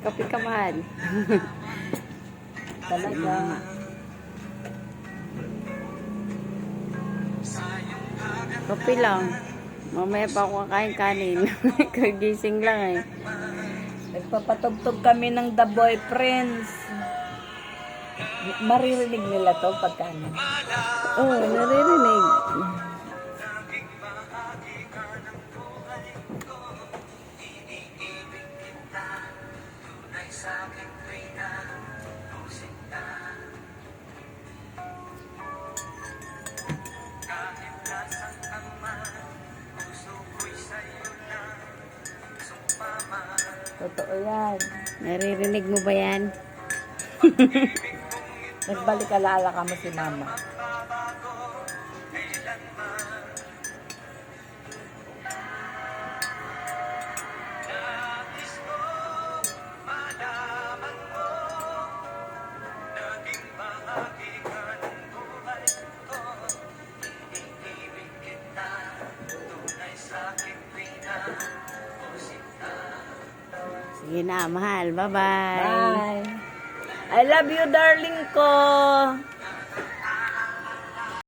Kape ka, mahal. Talaga. Kape lang. Mamaya pa ako kakain kanin. Kagising lang eh. Nagpapatugtog kami ng The Boyfriends. Maririnig nila to pagka ano. Oo, naririnig. Totoo yan. Naririnig mo ba yan? Nagbalik alaala ka mo si mama. Sige na, mahal. Bye-bye. Bye. I love you, darling ko.